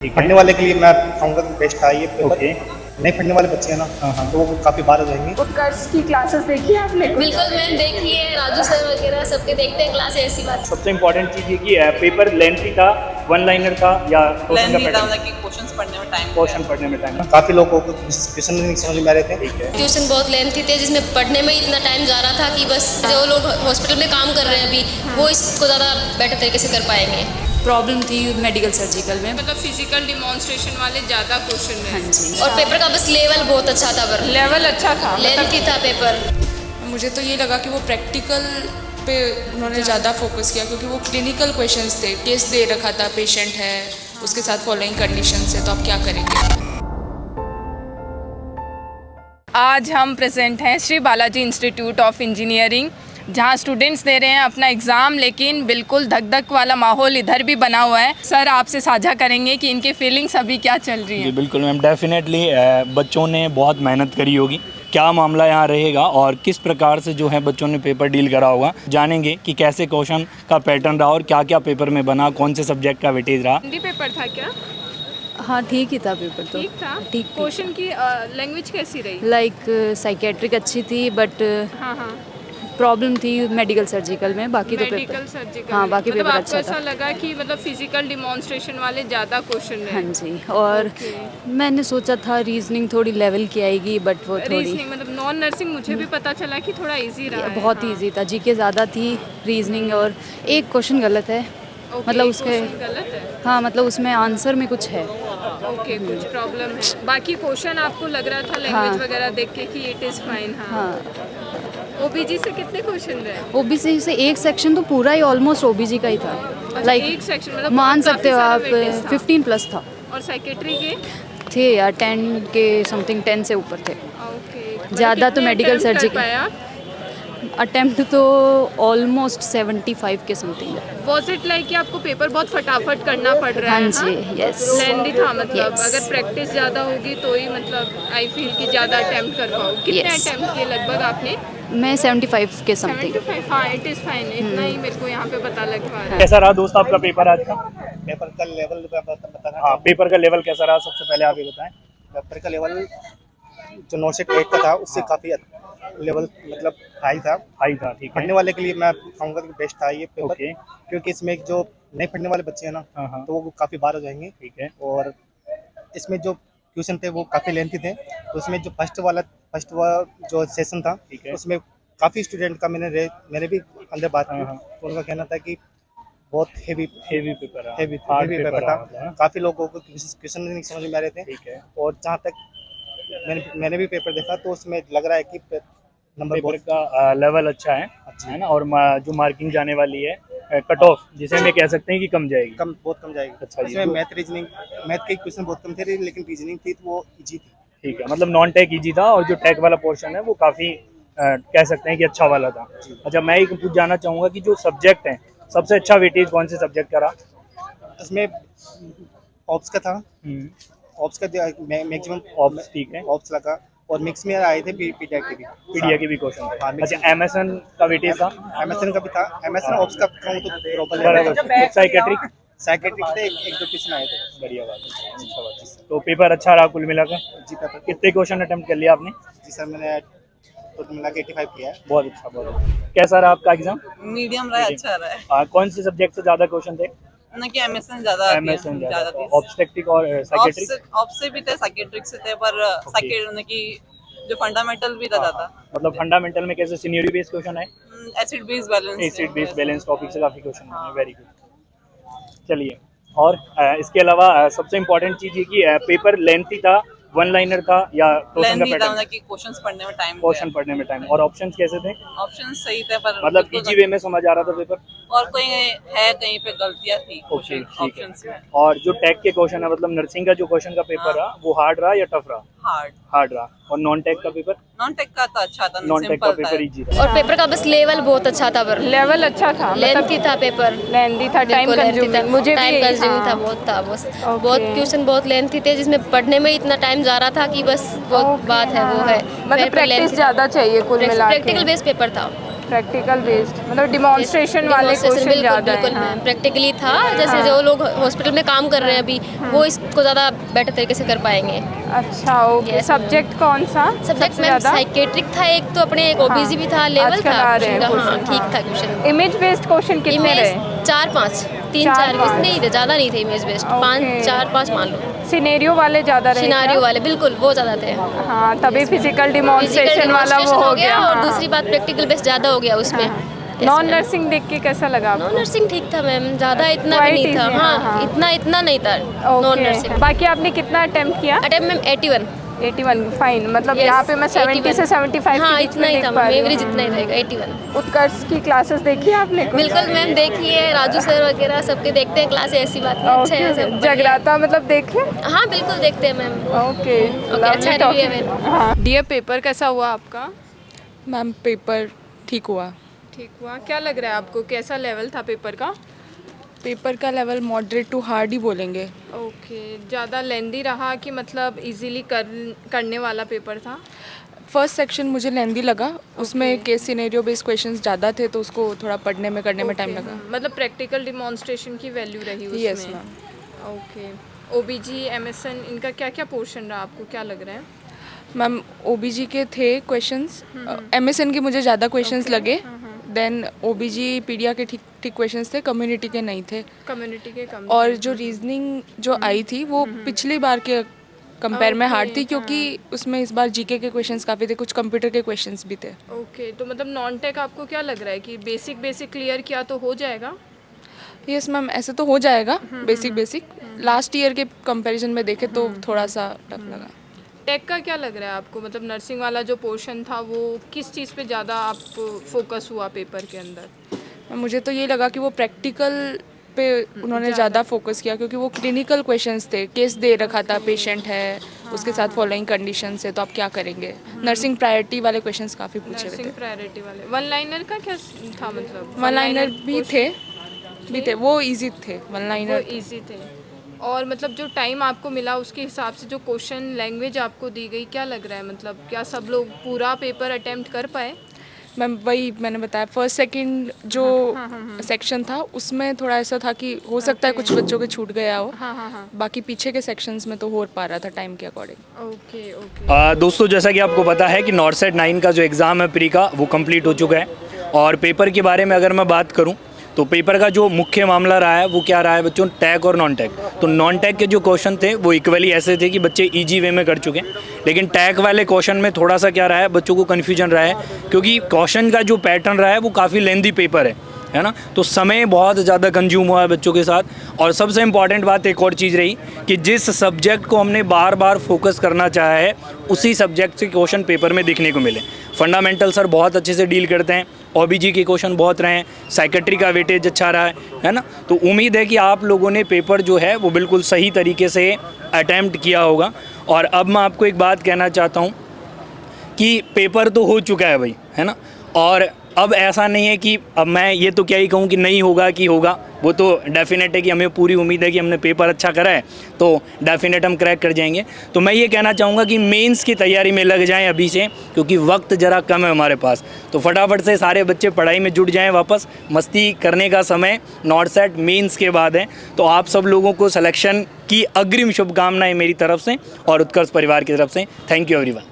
ठीक है। पढ़ने वाले के लिए मैं कहूँगा कि बेस्ट था ये पेपर। ओके। नहीं पढ़ने वाले बच्चे हैं ना, हाँ। तो वो काफ़ी बाहर हो जाएंगे। उत्कर्ष की क्लासेस देखी है आपने? बिल्कुल मैम, देखी है, राजू सर वगैरह सबके देखते हैं क्लास, ऐसी बात। सबसे इम्पोर्टेंट चीज़ ये कि पेपर लेंथी था, वन लाइनर था या क्वेश्चन का लेंथी था, पैटर्न? मतलब कि क्वेश्चंस पढ़ने में टाइम क्वेश्चन पढ़ने में टाइम। काफ़ी लोगों को क्वेश्चन नहीं समझ में आ रहे थे। ठीक है। ट्यूशन बहुत लेंथी थे, जिसमें पढ़ने में इतना टाइम जा रहा था कि बस जो लोग हॉस्पिटल में काम कर रहे हैं अभी, वो इसको ज़्यादा बेटर तरीके से कर पाएंगे। प्रॉब्लम थी मेडिकल सर्जिकल में, मतलब फिजिकल डिमॉन्स्ट्रेशन वाले ज़्यादा क्वेश्चन हाँ हैं। जी। और पेपर का बस लेवल बहुत अच्छा था, पर लेवल अच्छा था, लेंथी था पेपर। मुझे तो ये लगा कि वो प्रैक्टिकल पे उन्होंने ज़्यादा फोकस किया, क्योंकि वो क्लिनिकल क्वेश्चंस थे, केस दे रखा था, पेशेंट है, उसके साथ फॉलोइंग कंडीशंस है, तो आप क्या करेंगे। आज हम प्रेजेंट हैं Shri Balaji institute of engineering, जहां स्टूडेंट्स दे रहे हैं अपना एग्ज़ाम, लेकिन बिल्कुल धक धक वाला माहौल इधर भी बना हुआ है। सर आपसे साझा करेंगे कि इनकी फीलिंग्स अभी क्या चल रही जी हैं। बिल्कुल मैम, डेफिनेटली बच्चों ने बहुत मेहनत करी होगी। क्या मामला यहाँ रहेगा और किस प्रकार से जो है बच्चों ने पेपर डील करा होगा, जानेंगे कि कैसे क्वेश्चन का पैटर्न रहा और क्या क्या पेपर में बना, कौन से सब्जेक्ट का वेटेज रहा। हिंदी पेपर था क्या? हाँ ठीक ही था पेपर तो। ठीक था। ठीक। क्वेश्चन की लैंग्वेज कैसी रही? लाइक साइकेट्रिक अच्छी थी, बट हाँ हाँ, प्रॉब्लम थी मेडिकल सर्जिकल में, बाकी तो मेडिकल पेपर। सर्जिकल। हाँ, बाकी मतलब पेपर आपको अच्छा ऐसा था। लगा कि मतलब फिजिकल डिमॉन्स्ट्रेशन वाले ज़्यादा क्वेश्चन हाँ हैं? जी। और ओके। मैंने सोचा था रीजनिंग थोड़ी लेवल की आएगी, बट वो थोड़ी रीजनिंग मतलब नॉन नर्सिंग मुझे भी पता चला कि थोड़ा इजी रहा है। बहुत हाँ। ईजी था। जीके ज़्यादा थी, रीजनिंग और एक क्वेश्चन गलत है। ओके, मतलब एक उसके क्वेश्चन गलत है। हाँ, मतलब उसमें आंसर में कुछ है। ओके, कुछ प्रॉब्लम है। बाकी क्वेश्चन आपको लग रहा था लैंग्वेज हाँ। वगैरह देख के कि इट इज़ फाइन। हाँ। हाँ, ओबीजी से कितने क्वेश्चन रहे? ओबीसी से एक सेक्शन तो पूरा ही ऑलमोस्ट ओबीजी का ही था। अच्छा, लाइक एक सेक्शन मतलब मान काफी सकते हो सारा आप, weightage था। 15 प्लस था। और सेक्रेटरी के? थे यार 10 के समथिंग, 10 से ऊपर थे। ओके, मतलब ज़्यादा तो कितने मेडिकल attempt कर सर्जिकल। पाए आप? अटेम्प्ट तो ऑलमोस्ट 75 के समथिंग है। Was it like कि आपको पेपर बहुत फटाफट करना पड़ रहा हाँ है? जी, yes। लेंदी था मतलब। Yes। अगर प्रैक्टिस ज़्यादा होगी तो ही मतलब आई फील कि ज़्यादा अटेम्प्ट कर पाओ। कितने Yes। अटेम्प्ट किए लगभग आपने? मैं 75 के समथिंग। 75। हाँ, इट इज़ फाइन। इतना ही मेरे को यहाँ पे पता लग पा रहा है। कैसा रहा दोस्त आपका पेपर आज का? पेपर का लेवल बताना हाँ, पेपर का लेवल कैसा रहा सबसे पहले आप ये बताएं। पेपर का लेवल जो 908 का था उससे काफ़ी लेवल मतलब हाई था। हाई था, ठीक है। पढ़ने वाले के लिए मैं कहूँगा कि बेस्ट था ये पेपर। ओके। क्योंकि इसमें जो नहीं पढ़ने वाले बच्चे हैं ना, हाँ। तो वो काफ़ी बाहर हो जाएंगे। ठीक है। और इसमें जो क्वेश्चन थे वो काफ़ी लेंथी थे, तो उसमें जो फर्स्ट वाला जो सेशन था, ठीक है। उसमें काफ़ी स्टूडेंट का मैंने भी अंदर बात की, हाँ। तो उनका कहना था कि बहुत हेवी पेपर रहा। हेवी Hard पेपर paper था। रहा मतलब। काफ़ी लोगों को क्वेश्चन नहीं समझ में आ रहे थे। ठीक है। और जहाँ तक मैंने भी पेपर देखा तो उसमें लग रहा है कि नंबर पेपर बहुत का लेवल अच्छा है ना, और जो मार्किंग जाने वाली है कट ऑफ, जिसे हमें कह सकते हैं कि कम जाएगी। बहुत कम जाएगी। अच्छा जी। इसमें मैथ के क्वेश्चन बहुत कम थे, लेकिन रीजनिंग थी तो वो इजी थी। ठीक है, मतलब नॉन टेक इजी था और जो टेक वाला पोर्शन है वो काफ़ी कह सकते हैं कि अच्छा वाला था। अच्छा, मैं एक कुछ जानना चाहूँगा कि जो सब्जेक्ट हैं, सबसे अच्छा वेटेज कौन से सब्जेक्ट का रहा? इसमें ऑप्स का था। ऑप्स का मैक्सिमम ऑप्स, ठीक है। ऑप्स लगा, और मिक्स में आए थे पीडीए के भी। पीडीए के भी क्वेश्चन थे। हाँ, अच्छा, एमएसएन का वेटेज था? एमएसएन का भी था। एमएसएन ऑप्स का कहूँ तो बराबर। साइकेट्रिक साइकेट्रिक से एक दो क्वेश्चन आए थे। बढ़िया बात है, अच्छा बात है। तो पेपर अच्छा रहा कुल मिलाकर? जी पेपर कितने क्वेश्चन अटेम्प्ट कर लिया आपने? जी सर, मैंने टोटल मिला के 85 किया है। बहुत अच्छा, बहुत अच्छा। कैसा रहा आपका एग्जाम? मीडियम रहा है, अच्छा रहा है। कौन से सब्जेक्ट से ज़्यादा क्वेश्चन थे? ना कि एमएसएन ज़्यादा एमएसएन ज़्यादा थी। ऑब्स्टेटिक और साइकेट्रिक? ऑप्स से भी थे, साइकेट्रिक से थे, पर साइकेट कि जो फंडामेंटल भी था ज़्यादा। मतलब फंडामेंटल में कैसे सीनियरिटी बेस्ड क्वेश्चन है? Acid base balance. Acid based balance topic से काफ़ी क्वेश्चन है। Very good. चलिए, और इसके अलावा सबसे इम्पोर्टेंट चीज़ ये कि पेपर लेंथी था, वन लाइनर था या क्वेश्चन का लेंथी था, पैटर्न? मतलब कि क्वेश्चंस पढ़ने में टाइम क्वेश्चन पढ़ने में टाइम। और ऑप्शंस कैसे थे? ऑप्शंस सही थे, पर मतलब बिल्कुल इजी वे में समझ आ रहा था पेपर? और कोई है कहीं पे गलतियां थी ओके, क्वेश्चन ठीक है। ऑप्शंस में। और जो टेक के क्वेश्चन है, मतलब नर्सिंग का जो क्वेश्चन का पेपर रहा, वो हार्ड रहा या टफ रहा? हार्ड रहा। और नॉन टेक का पेपर? नॉन टेक का तो अच्छा था, नॉन टेक का सिंपल था। पेपर इजी था। और पेपर का बस लेवल बहुत अच्छा था, पर लेवल अच्छा था, लेंथी था पेपर। लेंदी था, टाइम बिल्कुल लेंथी था, कंज्यूमिंग। मुझे भी टाइम कंज्यूमिंग था, हाँ। बहुत था बस। ओके। बहुत क्वेश्चन बहुत लेंथी थे, जिसमें पढ़ने में इतना टाइम जा रहा था कि बस वो ओके, बात है, वो हाँ, है। मतलब पेपर प्रैक्टिस lengthy था। ज़्यादा चाहिए कुल मिला के। प्रैक्टिकल बेस्ड पेपर था। प्रैक्टिकल बेस्ड मतलब डिमॉन्स्ट्रेशन वाले Demonstration, क्वेश्चन बिल्कुल ज़्यादा बिल्कुल हैं। मैम, प्रैक्टिकली था। जैसे जो लोग हॉस्पिटल में काम कर रहे हैं अभी, वो इसको ज़्यादा बेटर तरीके से कर पाएंगे। अच्छा ओके। Yes, सब्जेक्ट कौन सा सब्जेक्ट सबसे मैम ज़्यादा? साइकेट्रिक था एक, तो अपने एक ओबीसी भी था, लेवल आजकल था आ रहे हैं क्वेश्चन का। हाँ क्वेश्चन, ठीक था क्वेश्चन। इमेज बेस्ड क्वेश्चन कितने रहे? इमेज 4-5, 3-4 चार, इमेज पाँच। नहीं थे, ज़्यादा नहीं थे इमेज बेस्ड, Okay. 5-4-5 मान लो। सिनेरियो वाले ज़्यादा रहे सिनारियो क्या? वाले बिल्कुल वो ज़्यादा थे। हाँ तभी फिजिकल फिजिकल डिमॉन्स्ट्रेशन वाला वो demonstration हो गया। और हाँ, दूसरी बात प्रैक्टिकल बेस्ड ज़्यादा हो गया उसमें। Yes, non ma'am. नर्सिंग देख के कैसा लगा आपको? नॉन नर्सिंग ठीक था मैम, ज़्यादा इतना भी Quite नहीं था। easy, हाँ, हाँ। हाँ इतना नहीं था नॉन ओके नर्सिंग। बाकी आपने कितना अटेम्प्ट किया? Attempt ma'am 81। 81 फाइन मतलब Yes, यहाँ पे मैं 70 से 81 75 हाँ के बीच इतना में ही देख था पा मैम, रही हूँ। एवरेज इतना ही रहेगा 81। उत्कर्ष की क्लासेस देखी आपने कुछ? बिल्कुल मैम देखिए, राजू सर वगैरह सबके देखते हैं क्लास, ऐसी बात नहीं, अच्छा है सब बढ़िया। जगराता मतलब देखे? हाँ बिल्कुल देखते हैं मैम। ओके अच्छा review है मैम। हाँ डियर पेपर कैसा हुआ आपका? मैम पेपर ठीक हुआ। ठीक हुआ। क्या लग रहा है आपको कैसा लेवल था पेपर का? पेपर का लेवल मॉडरेट टू हार्ड ही बोलेंगे। ओके ज़्यादा लेंदी रहा कि मतलब इजीली करने वाला पेपर था? फर्स्ट सेक्शन मुझे लेंदी लगा, उसमें केस सिनेरियो बेस्ड क्वेश्चंस ज़्यादा थे, तो उसको थोड़ा पढ़ने में करने में टाइम लगा। मतलब प्रैक्टिकल डिमॉन्स्ट्रेशन की वैल्यू रही उसमें? Yes ma'am. ओके ओबीजी एमएसएन इनका क्या क्या पोर्शन रहा आपको क्या लग रहा है? मैम ओबीजी के थे क्वेश्चंस, एमएसएन के मुझे ज़्यादा क्वेश्चंस लगे, देन ओबीजी पीडिया के ठीक ठीक क्वेश्चंस थे, कम्युनिटी के नहीं थे। कम्युनिटी के कम और जो रीजनिंग जो आई थी वो पिछली बार के कंपेयर में हार्ड थी, क्योंकि उसमें इस बार जीके के क्वेश्चंस काफ़ी थे, कुछ कंप्यूटर के क्वेश्चंस भी थे। ओके तो मतलब नॉन टेक आपको क्या लग रहा है कि बेसिक क्लियर किया तो हो जाएगा? यस मैम ऐसे तो हो जाएगा बेसिक लास्ट ईयर के कंपैरिजन में देखें तो थोड़ा सा टफ लगा। टेक का क्या लग रहा है आपको मतलब नर्सिंग वाला जो पोर्शन था वो किस चीज़ पे ज़्यादा आप फोकस हुआ पेपर के अंदर? मुझे तो ये लगा कि वो प्रैक्टिकल पे उन्होंने ज़्यादा फोकस किया, क्योंकि वो क्लिनिकल क्वेश्चंस थे, केस दे रखा था, पेशेंट है, उसके साथ फॉलोइंग कंडीशंस है, तो आप क्या करेंगे। नर्सिंग प्रायोरिटी वाले क्वेश्चंस काफ़ी पूछे हुए नर्सिंग थे। प्रायोरिटी वाले वन लाइनर का क्या था मतलब? वन लाइनर भी थे, वो इजी थे वन वो लाइनर। इजी थे। और मतलब जो टाइम आपको मिला उसके हिसाब से जो क्वेश्चन लैंग्वेज आपको दी गई क्या लग रहा है मतलब क्या सब लोग पूरा पेपर अटेम्प्ट कर पाए? मैम वही मैंने बताया, फर्स्ट सेकंड जो सेक्शन था उसमें थोड़ा ऐसा था कि हो सकता है कुछ बच्चों के छूट गया हो, बाकी पीछे के सेक्शंस में तो हो पा रहा था टाइम के अकॉर्डिंग। Okay okay. दोस्तों जैसा कि आपको पता है कि नॉर्सेट 9 का जो एग्ज़ाम है प्री का वो कंप्लीट हो चुका है। और पेपर के बारे में अगर मैं बात करूं तो पेपर का जो मुख्य मामला रहा है वो क्या रहा है बच्चों, टैग और नॉन टैग। तो नॉन टैग के जो क्वेश्चन थे वो इक्वली ऐसे थे कि बच्चे इजी वे में कर चुके हैं, लेकिन टैग वाले क्वेश्चन में थोड़ा सा क्या रहा है, बच्चों को कन्फ्यूजन रहा है, क्योंकि क्वेश्चन का जो पैटर्न रहा है वो काफ़ी लेंदी पेपर है ना, तो समय बहुत ज़्यादा कंज्यूम हुआ है बच्चों के साथ। और सबसे इम्पॉर्टेंट बात एक और चीज़ रही कि जिस सब्जेक्ट को हमने बार बार फोकस करना चाहा है उसी सब्जेक्ट से क्वेश्चन पेपर में दिखने को मिले। फंडामेंटल सर बहुत अच्छे से डील करते हैं, ओबीजी के क्वेश्चन बहुत रहे हैं, साइकेट्री का वेटेज अच्छा रहा है ना। तो उम्मीद है कि आप लोगों ने पेपर जो है वो बिल्कुल सही तरीके से अटैम्प्ट किया होगा। और अब मैं आपको एक बात कहना चाहता हूँ कि पेपर तो हो चुका है भाई, है ना, और अब ऐसा नहीं है कि अब मैं ये तो क्या ही कहूँ कि नहीं होगा कि होगा, वो तो डेफिनेट है कि हमें पूरी उम्मीद है कि हमने पेपर अच्छा करा है तो डेफिनेट हम क्रैक कर जाएंगे। तो मैं ये कहना चाहूँगा कि मेंस की तैयारी में लग जाएं अभी से, क्योंकि वक्त ज़रा कम है हमारे पास। तो फटाफट से सारे बच्चे पढ़ाई में जुट जाएं, वापस मस्ती करने का समय नॉर्सेट मेंस के बाद है। तो आप सब लोगों को सिलेक्शन की अग्रिम शुभकामनाएँ मेरी तरफ से और उत्कर्ष परिवार की तरफ से। Thank you everyone.